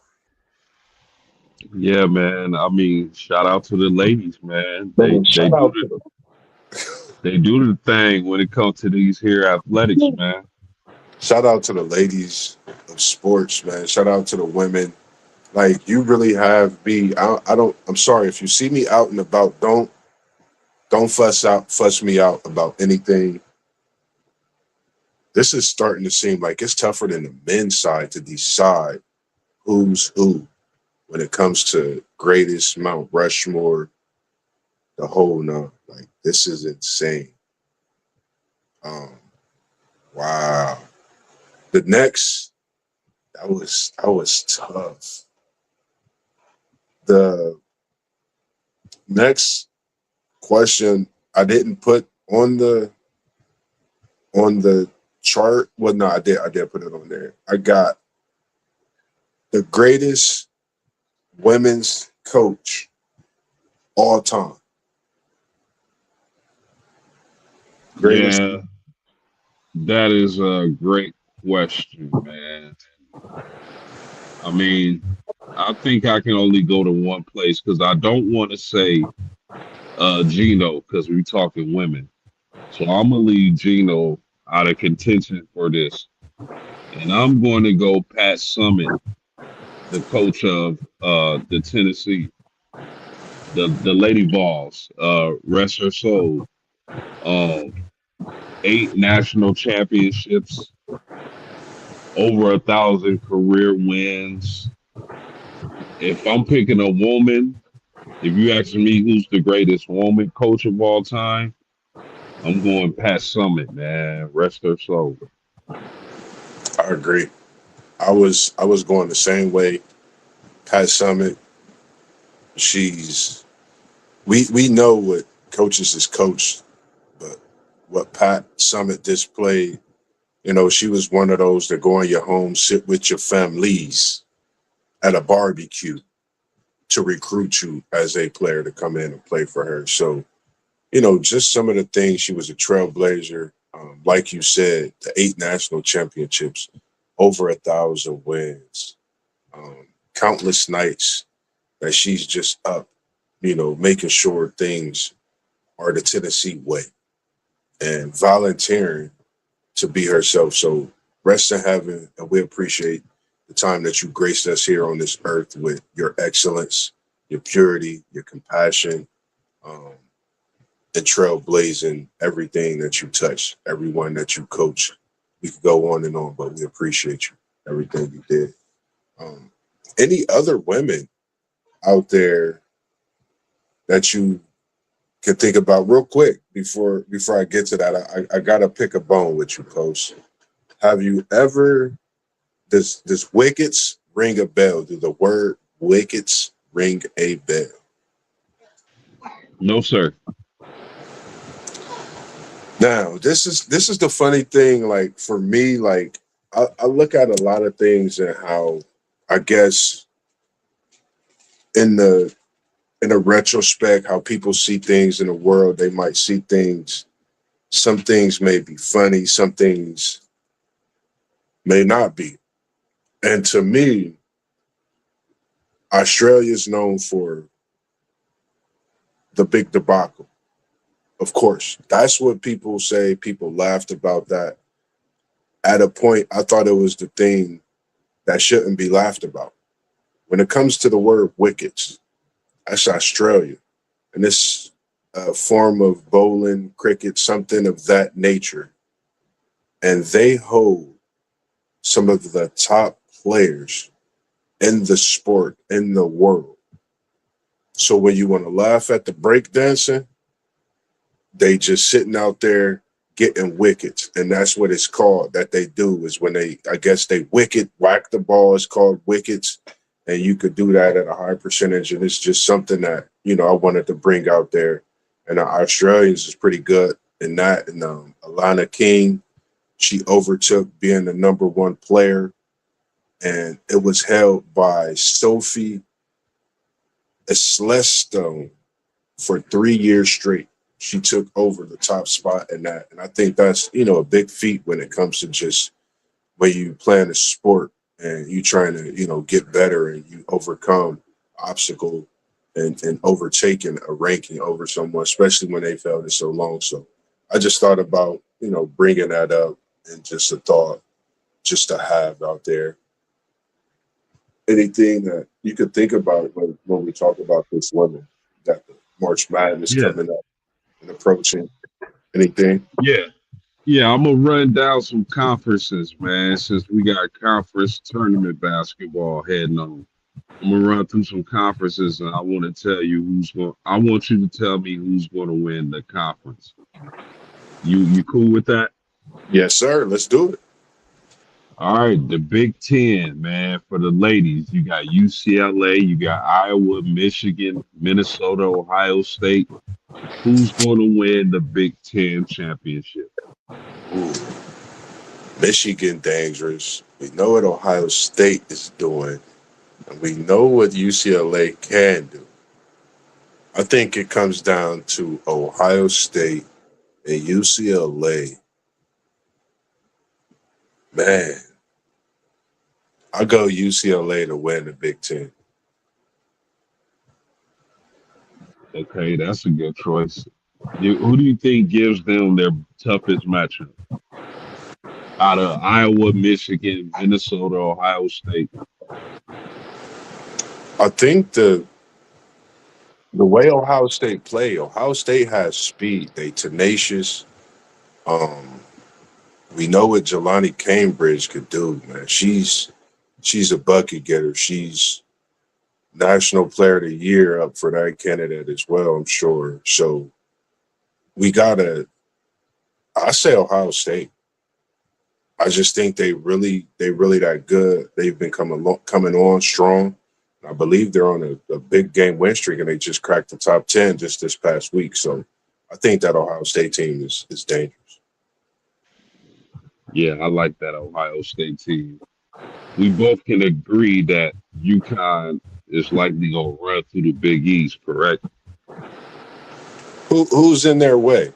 Yeah, man. I mean, shout out to the ladies, man. They
Man,
they
shout
do
out
the
to them.
they do the thing when it comes to these here athletics, man.
Shout out to the ladies of sports, man. Shout out to the women. Like you really have me. I don't. I'm sorry if you see me out and about. Don't fuss me out about anything. This is starting to seem like it's tougher than the men's side to decide who's who when it comes to greatest Mount Rushmore, the whole no. Like this is insane. Um, wow. The next that was tough. The next question I didn't put on the chart. Well, no, I did put it on there. I got the greatest women's coach all time. Greatest.
Yeah, that is a great question, man. I mean, I think I can only go to one place because I don't want to say Gino because we're talking women. So I'm gonna leave Gino out of contention for this, and I'm going to go Pat Summit, the coach of the Tennessee, the Lady Vols. Rest her soul. Um, 8 national championships, over 1,000 career wins. If I'm picking a woman, if you asking me who's the greatest woman coach of all time, I'm going Pat Summit, man. Rest her soul.
I agree. I was going the same way. Pat Summit. She's we know what coaches is coached, but what Pat Summit displayed. She was one of those that go in your home, sit with your families at a barbecue to recruit you as a player to come in and play for her. So, just some of the things. She was a trailblazer. Like you said, the 8 national championships, over 1,000 wins, countless nights that she's just up, making sure things are the Tennessee way and volunteering to be herself. So rest in heaven, and we appreciate the time that you graced us here on this earth with your excellence, your purity, your compassion, um, and trailblazing everything that you touch, everyone that you coach. We could go on and on, but we appreciate you, everything you did. Um, any other women out there that you can think about real quick before I get to that? I gotta pick a bone with you, Post. Have you ever does wickets ring a bell? Do the word wickets ring a bell?
No, sir.
Now, this is the funny thing. Like for me, like I look at a lot of things and how I guess in the in a retrospect, how people see things in the world, they might see things. Some things may be funny, some things may not be. And to me, Australia is known for the big debacle. Of course, that's what people say. People laughed about that. At a point, I thought it was the thing that shouldn't be laughed about. When it comes to the word wickets, that's Australia. And it's a form of bowling, cricket, something of that nature. And they hold some of the top players in the sport, in the world. So when you want to laugh at the breakdancing, they just sitting out there. getting wickets, and that's what it's called. That they do is when they, I guess they wicket whack the ball. It's called wickets, and you could do that at a high percentage. And it's just something that I wanted to bring out there. And the Australians is pretty good in that. And Alana King, she overtook being the number one player, and it was held by Sophie Eslestone for 3 years straight. She took over the top spot in that. And I think that's, a big feat when it comes to just when you playing a sport and you trying to, get better and you overcome obstacle and overtaking a ranking over someone, especially when they've held it so long. So I just thought about, bringing that up and just a thought just to have out there. Anything that you could think about when we talk about this women, that the March Madness
Yeah,
coming up and approaching, anything?
yeah, yeah. I'm gonna run down some conferences, man. Since we got conference tournament basketball heading on, I'm gonna run through some conferences, and I want to tell you who's going. I want you to tell me who's going to win the conference. You cool with that?
Yes, sir. Let's do it.
All right, the Big Ten, man. For the ladies, you got UCLA, you got Iowa, Michigan, Minnesota, Ohio State. Who's going to win the Big Ten championship?
Ooh, Michigan dangerous. We know what Ohio State is doing, and we know what UCLA can do. I think it comes down to Ohio State and UCLA. Man, I go UCLA to win the Big Ten.
Okay, that's a good choice. Who do you think gives them their toughest matchup out of Iowa, Michigan, Minnesota, Ohio State?
I think the way Ohio State play, Ohio State has speed. They tenacious. Um, we know what Jelani Cambridge could do, man. She's a bucket getter. She's National Player of the Year up for that candidate as well, I'm sure. So we gotta. I say Ohio State. I just think they really that good. They've been coming on strong. I believe they're on a big game win streak, and they just cracked the top 10 just this past week. So I think that Ohio State team is dangerous.
Yeah, I like that Ohio State team. We both can agree that UConn is likely going to run through the Big East, correct?
Who's in their way?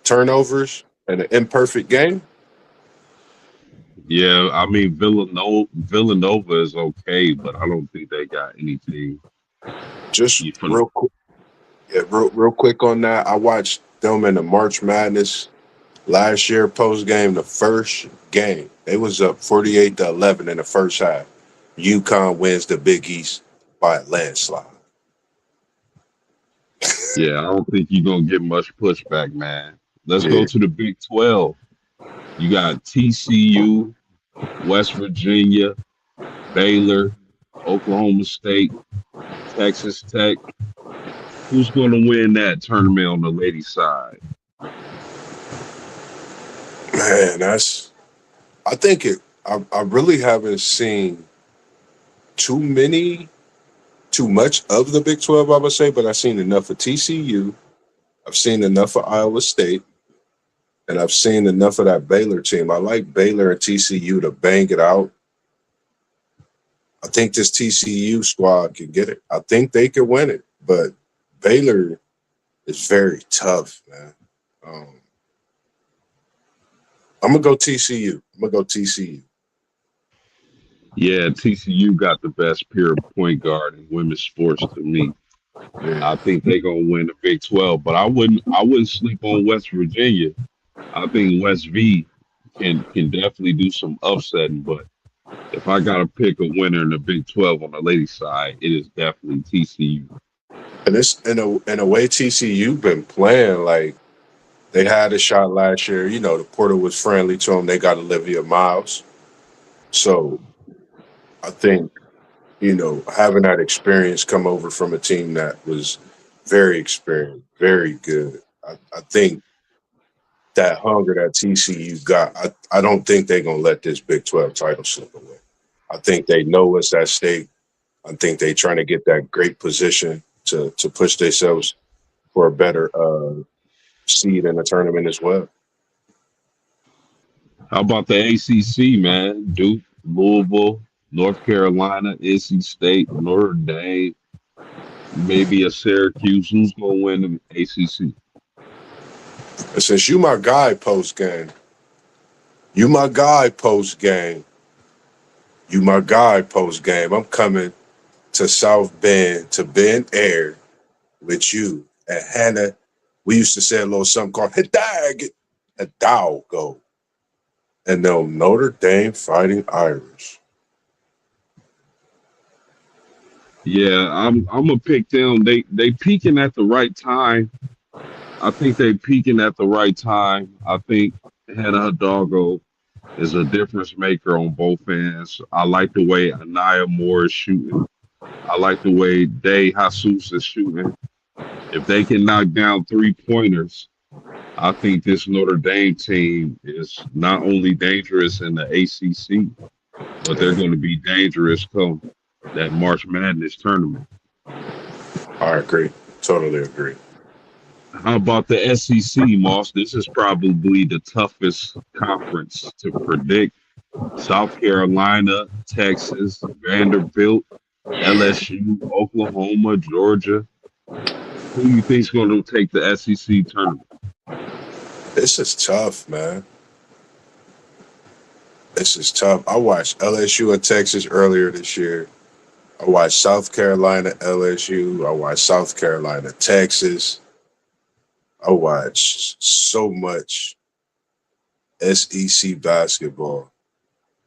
Turnovers and an imperfect game.
Yeah, I mean Villanova is okay, but I don't think they got anything.
Just
You from
real quick, yeah, real quick on that. I watched them in the March Madness last year post game. The first game, they was up 48-11 in the first half. UConn wins the Big East by a landslide.
Yeah, I don't think you're gonna get much pushback, man. Let's go
Yeah,
to the Big 12. You got TCU, West Virginia, Baylor, Oklahoma State, Texas Tech. Who's going to win that tournament on the ladies' side?
man, that's. I think it. I really haven't seen too many, too much of the Big 12. I would say, but I've seen enough of TCU. I've seen enough of Iowa State, and I've seen enough of that Baylor team. I like Baylor and TCU to bang it out. I think this TCU squad can get it. I think they could win it, but Baylor is very tough, man. Um, I'm gonna go TCU. I'm gonna go TCU.
Yeah, TCU got the best pure point guard in women's sports to me.
Yeah.
I think they're gonna win the Big 12, but I wouldn't sleep on West Virginia. I think West V can definitely do some upsetting, but if I gotta pick a winner in the Big 12 on the ladies' side, it is definitely TCU.
And this in a way TCU been playing like they had a shot last year. The portal was friendly to them. They got Olivia Miles. So I think, having that experience come over from a team that was very experienced, very good. I think that hunger that TCU got. I don't think they're gonna let this Big 12 title slip away. I think they know what's at stake. I think they trying to get that great position to push themselves for a better seed in the tournament as well.
How about the ACC, man? Duke, Louisville, North Carolina, NC State, Notre Dame, maybe a Syracuse. Who's gonna win the ACC?
And since you my guy post game, you my guy post game, you my guy post game. I'm coming to South Bend to Bend Air with you and Hannah. We used to say a little something called a dog, and them Notre Dame Fighting Irish.
Yeah, I'm gonna pick them. They peaking at the right time. I think they peaking at the right time. I think Hannah Hidalgo is a difference maker on both ends. I like the way Anaya Moore is shooting. I like the way Day Jesus is shooting. If they can knock down 3 pointers, I think this Notre Dame team is not only dangerous in the ACC, but they're
Yeah,
going to be dangerous come that March Madness tournament.
I agree. Totally agree.
How about the SEC, Moss? This is probably the toughest conference to predict. South Carolina, Texas, Vanderbilt, LSU, Oklahoma, Georgia. Who you think's going to take the SEC tournament?
This is tough, man. This is tough. I watched LSU and Texas earlier this year. I watched South Carolina, LSU. I watched South Carolina, Texas. I watched so much SEC basketball.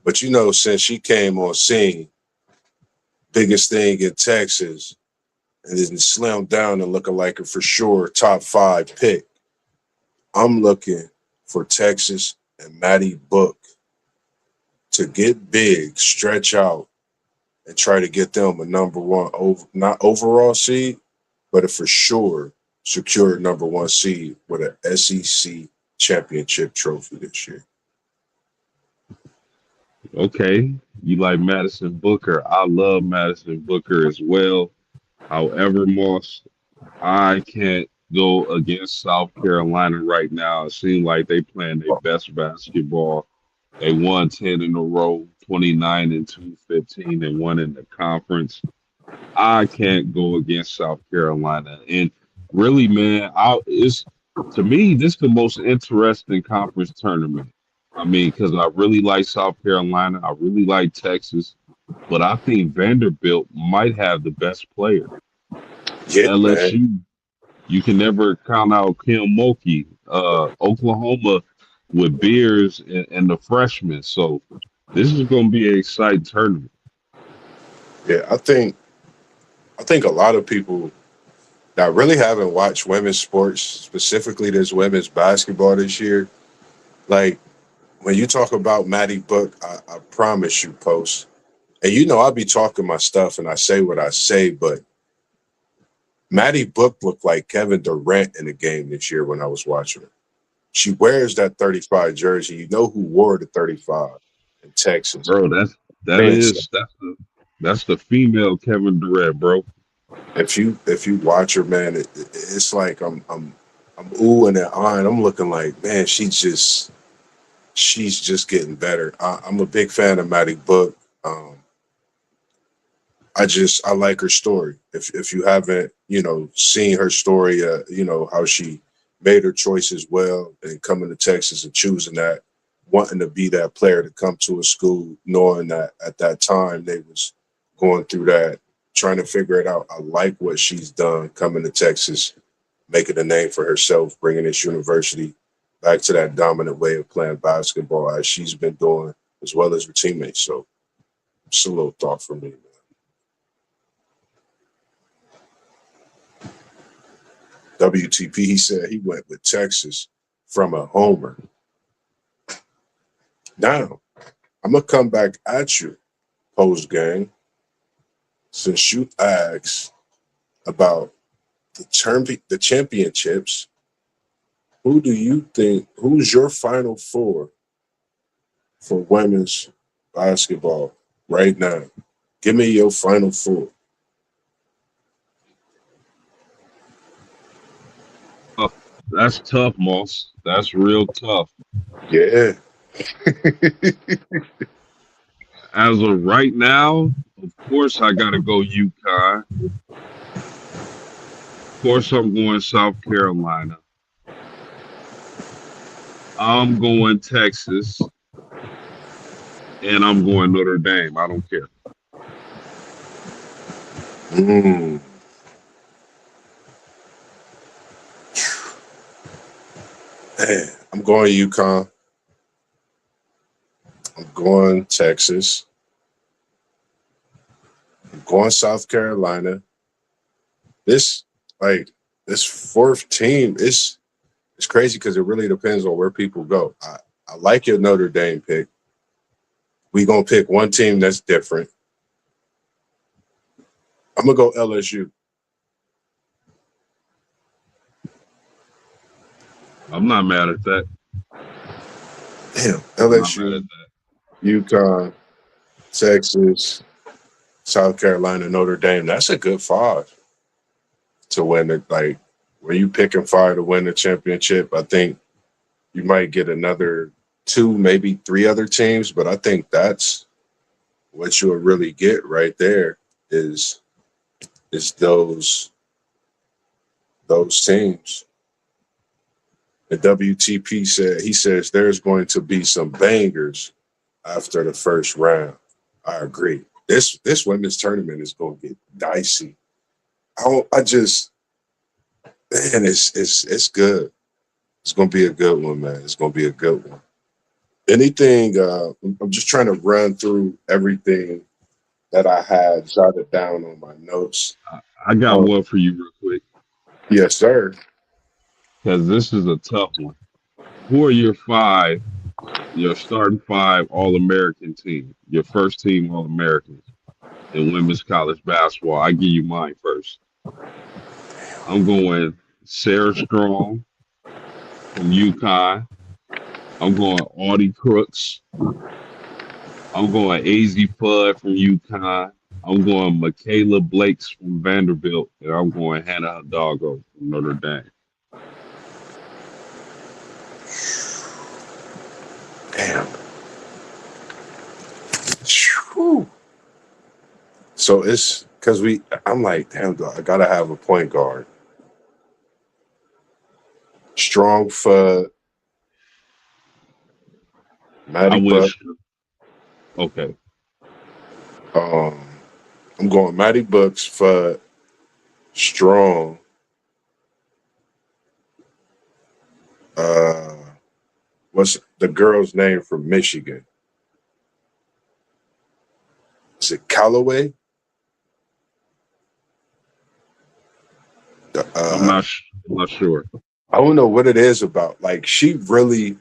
But since she came on scene, biggest thing in Texas, and then slimmed down and looking like a for sure top 5 pick. I'm looking for Texas and Maddie Book to get big, stretch out, and try to get them a number one, not overall seed, but a for sure secure number 1 seed with an SEC championship trophy this year.
Okay, you like Madison Booker. I love Madison Booker as well. However, Moss, I can't go against South Carolina right now. It seems like they playing their best basketball. They won 10 in a row, 29 and 2, 15 and 1 in the conference. I can't go against South Carolina. And really, man, it's to me, this is the most interesting conference tournament. I mean, because I really like South Carolina, I really like Texas, but I think Vanderbilt might have the best player.
Yeah, man.
LSU, you can never count out Kim Mulkey. Oklahoma with Beers and the freshmen. So this is going to be an exciting tournament.
Yeah, I think a lot of people that really haven't watched women's sports, specifically this women's basketball this year, like when you talk about Maddie Book, I promise you, Post, and I be talking my stuff and I say what I say, but Maddie Book looked like Kevin Durant in the game this year when I was watching her. She wears that 35 jersey. You know who wore the 35 in Texas?
Bro, that
Vince.
is that's the female Kevin Durant, bro.
If you watch her, man, it's like I'm oohing and eyeing. I'm looking like, man, she's just getting better. I'm a big fan of Maddie Book. Um, I like her story. If you haven't seen her story, how she made her choices well and coming to Texas and choosing that, wanting to be that player to come to a school, knowing that at that time they was going through that, trying to figure it out. I like what she's done coming to Texas, making a name for herself, bringing this university back to that dominant way of playing basketball as she's been doing, as well as her teammates. So it's a little thought for me, man. WTP, he said he went with Texas from a homer. Now, I'm going to come back at you post game since you asked about the championships Who do you think? Who's your final four for women's basketball right now? Give me your final four.
Tough. That's tough, Moss. That's real tough.
Yeah.
As of right now, of course, I got to go UConn. Of course, I'm going South Carolina. I'm going Texas. And I'm going Notre Dame. I don't care.
Mm. Man, I'm going UConn. I'm going Texas. I'm going South Carolina. This like this fourth team is it's crazy because it really depends on where people go. I like your Notre Dame pick. We gonna pick one team that's different. I'm gonna go LSU.
I'm not mad at that.
Damn,
I'm not mad at
LSU,
that.
UConn, Texas, South Carolina, Notre Dame. That's a good five to win it. Like when you picking five to win the championship, I think you might get another two, maybe three other teams, but I think that's what you'll really get right there is those teams. The WTP says there's going to be some bangers after the first round. I agree. This women's tournament is going to get dicey. I just man, it's good. It's going to be a good one, man. It's going to be a good one. Anything? I'm just trying to run through everything that I had jotted down on my notes.
I got
Um,
one for you real quick
yes, sir.
because this is a tough one. Who are your starting five All American team, your first team All Americans in women's college basketball? I give you mine first. I'm going Sarah Strong from UConn. I'm going Audie Crooks. I'm going AZ Fudd from UConn. I'm going Michaela Blakes from Vanderbilt. And I'm going Hannah Hidalgo from Notre Dame.
Damn. Whew. So it's because I'm like, damn, I gotta have a point guard. Strong for
I
Maddie Buck.
wish. Okay.
Um, I'm going Maddie Bucks for Strong. Uh, what's the girl's name from Michigan? Is it Callaway?
I'm
Uh,
not. I'm not sure.
I don't know what it is about. Like she really,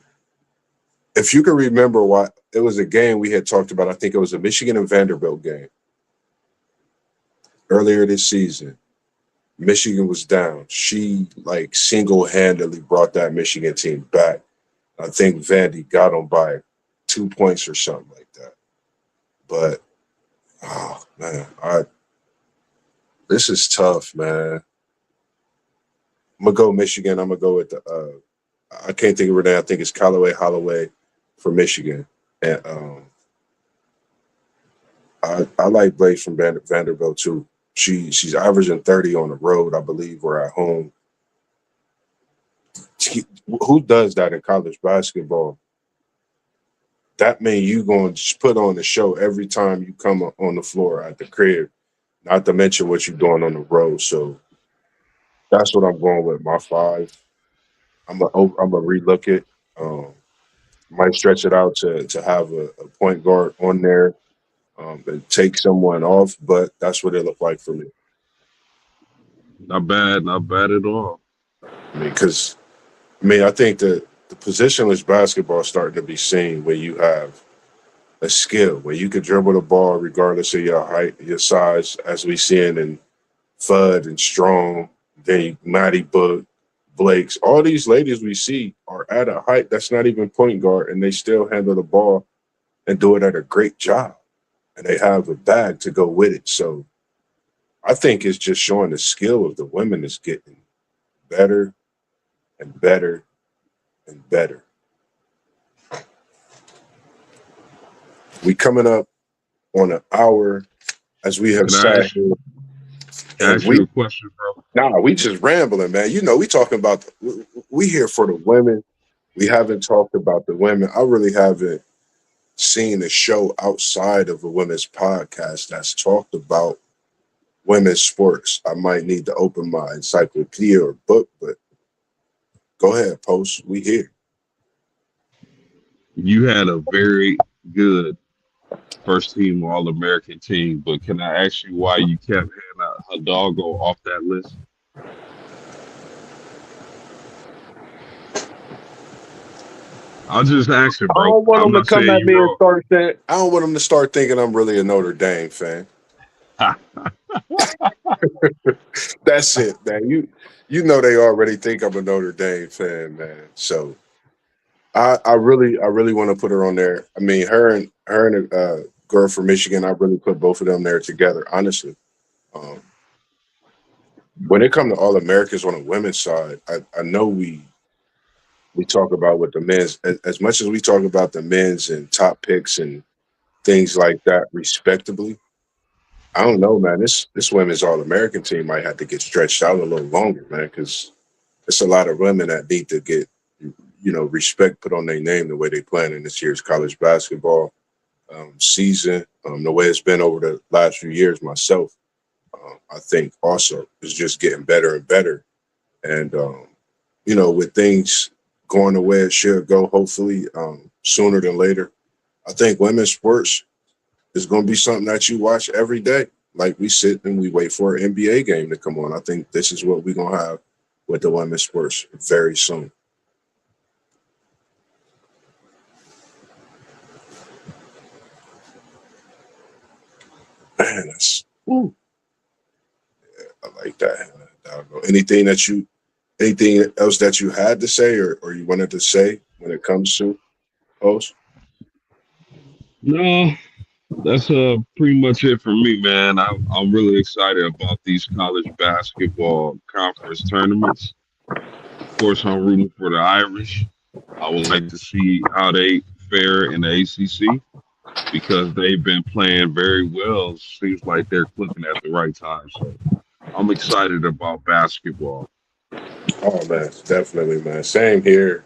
if you can remember what it was a game we had talked about. I think it was a Michigan and Vanderbilt game earlier this season. Michigan was down. She like single-handedly brought that Michigan team back. I think Vandy got them by 2 points or something like that. But oh man, this is tough, man. I'm gonna go Michigan. I'm gonna go with the I can't think of her name. I think it's Callaway Holloway for Michigan. And I like Blaze from Vanderbilt too. She's averaging 30 on the road, I believe, or at home. Who does that in college basketball? That means you going to just put on the show every time you come on the floor at the crib, not to mention what you're doing on the road. So that's what I'm going with, my five. I'm gonna relook it. Might stretch it out to have a point guard on there and take someone off, but that's what it looked like for me.
Not bad. Not bad at all.
I mean, because I think that the positionless basketball is starting to be seen where you have a skill where you can dribble the ball regardless of your height, your size, as we seeing in Fudd and Strong, then Matty Book, Blakes, all these ladies we see are at a height that's not even point guard, and they still handle the ball and do it at a great job. And they have a bag to go with it. So I think it's just showing the skill of the women is getting better and better and better. We coming up on an hour as we have
Can I
sat
ask,
here,
can I
and
ask you a question, bro?
we just rambling, man. You know, we talking about we here for the women. We haven't talked about the women. I really haven't seen a show outside of a women's podcast that's talked about women's sports. I might need to open my encyclopedia or book, but go ahead, post. We here.
You had a very good first team All American team, but can I ask you why you kept Hannah Hidalgo off that list? I'll just ask you,
I
bro.
don't want
I'm
them to
not
come
saying
at
you
me and
wrong.
start saying. I don't want them to start thinking I'm really a Notre Dame fan. That's it, man. You know they already think I'm a Notre Dame fan, man. So I really want to put her on there. I mean, her and a girl from Michigan. I really put both of them there together. Honestly, um, when it comes to All Americans on the women's side, I know we talk about what the men's as much as we talk about the men's and top picks and things like that, respectably. I don't know, man. This women's All American team might have to get stretched out a little longer, man, because it's a lot of women that need to get respect put on their name the way they playing in this year's college basketball season. The way it's been over the last few years, myself, I think also is just getting better and better. And with things going the way it should go, hopefully sooner than later, I think women's sports is going to be something that you watch every day. Like we sit and we wait for an NBA game to come on. I think this is what we're going to have with the women's sports very soon. Man, that's woo. I like that. Anything else that you had to say or you wanted to say when it comes to host?
No, that's pretty much it for me, man. I'm really excited about these college basketball conference tournaments. Of course, I'm rooting for the Irish. I would like to see how they fare in the ACC because they've been playing very well. Seems like they're clicking at the right time. So I'm excited about basketball.
Oh man, definitely, man. Same here.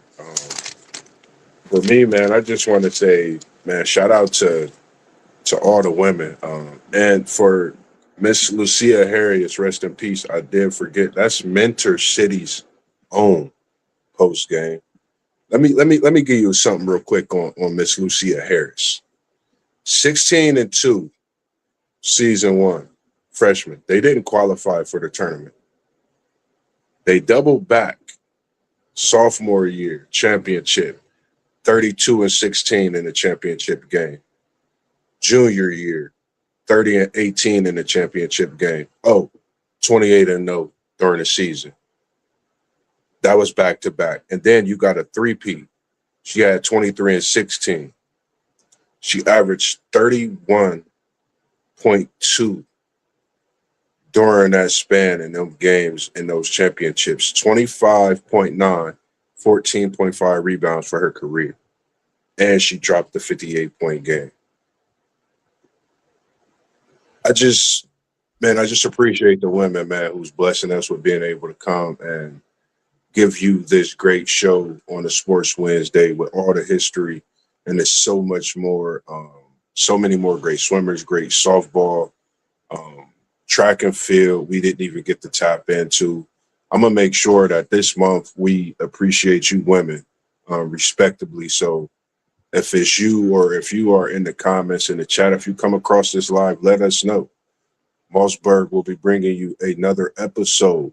For me, man, I just want to say, man, shout out to all the women. And for Miss Lucia Harriet, rest in peace. I did forget that's Mentor City's own post game. Let me give you something real quick on Miss Lucia Harris. 16-2, season one, freshman. They didn't qualify for the tournament. They doubled back sophomore year championship, 32-16 in the championship game. Junior year, 30-18 in the championship game. 28-0 during the season. That was back to back. And then you got a three-peat. She had 23-16. She averaged 31.2 during that span in them games in those championships. 25.9, 14.5 rebounds for her career. And she dropped the 58-point game. I just appreciate the women, man, who's blessing us with being able to come and give you this great show on the Sports Wednesday with all the history. And there's so much more, so many more great swimmers, great softball, track and field we didn't even get to tap into. I'm going to make sure that this month we appreciate you women respectably. So if it's you or if you are in the comments in the chat, if you come across this live, let us know. MossBurgh will be bringing you another episode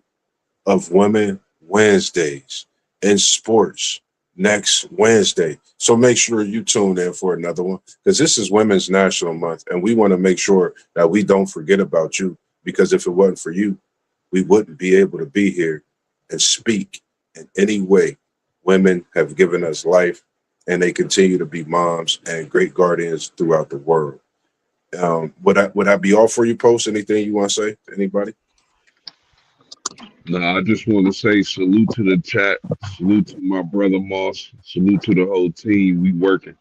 of Women Wednesdays in sports next Wednesday. So make sure you tune in for another one because this is Women's National Month and we want to make sure that we don't forget about you because if it wasn't for you, we wouldn't be able to be here and speak in any way. Women have given us life, and they continue to be moms and great guardians throughout the world. Would I be all for you, Post? Anything you want to say to anybody?
Now, I just want to say salute to the chat, salute to my brother Moss, salute to the whole team. We working.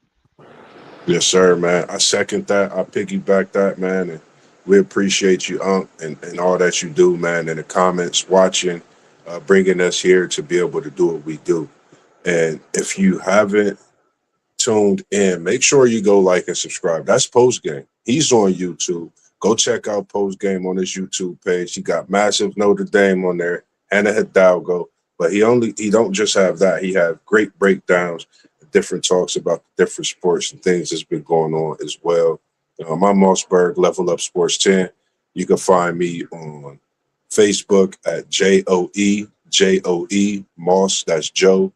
Yes, sir, man. I second that. I piggyback that, man. And we appreciate you, Unc, and all that you do, man, in the comments, watching, bringing us here to be able to do what we do. And if you haven't tuned in, make sure you go like and subscribe. That's Post Game. He's on YouTube. Go check out Post Game on his YouTube page. He got massive Notre Dame on there, Hannah Hidalgo. But he don't just have that. He have great breakdowns, different talks about the different sports and things that's been going on as well. I'm MossBurgh, Level Up Sports 10. You can find me on Facebook at JOE Moss. That's Joe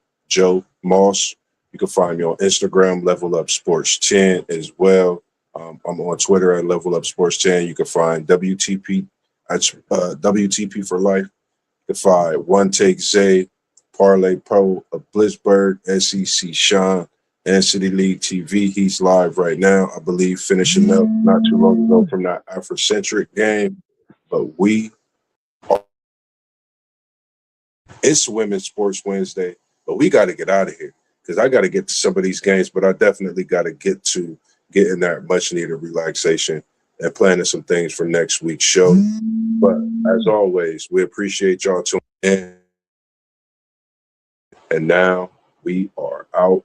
Moss. You can find me on Instagram, Level Up Sports 10 as well. I'm on Twitter at Level Up Sports 10. You can find WTP at WTP for Life. You can find One Take Zay, Parlay Pro of Blitzburg, SEC Sean, and City League TV. He's live right now, I believe, finishing up not too long ago from that Afrocentric game. But it's Women's Sports Wednesday, but we got to get out of here because I got to get to some of these games, but I definitely got to get to getting that much needed relaxation and planning some things for next week's show. But as always, we appreciate y'all tuning in. And now we are out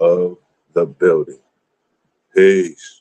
of the building. Peace.